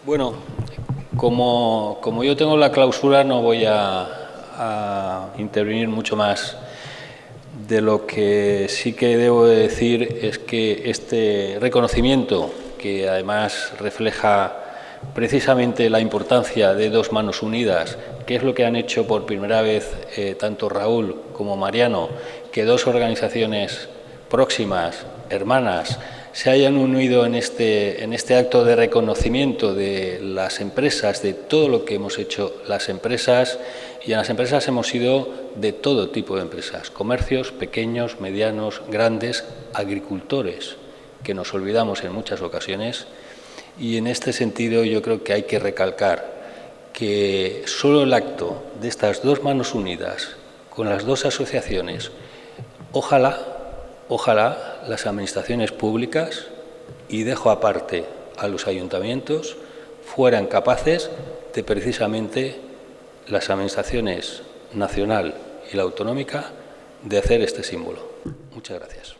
Bueno, como yo tengo la clausura, no voy a intervenir mucho más. De lo que sí que debo de decir es que este reconocimiento, que además refleja precisamente la importancia de Dos Manos Unidas, que es lo que han hecho por primera vez tanto Raúl como Mariano, que dos organizaciones próximas, hermanas, se hayan unido en este acto de reconocimiento de las empresas, de todo lo que hemos hecho las empresas, y en las empresas hemos sido de todo tipo de empresas, comercios pequeños, medianos, grandes, agricultores, que nos olvidamos en muchas ocasiones, y en este sentido yo creo que hay que recalcar que solo el acto de estas dos manos unidas con las dos asociaciones, ojalá las administraciones públicas, y dejo aparte a los ayuntamientos, fueran capaces de precisamente las administraciones nacional y la autonómica de hacer este símbolo. Muchas gracias.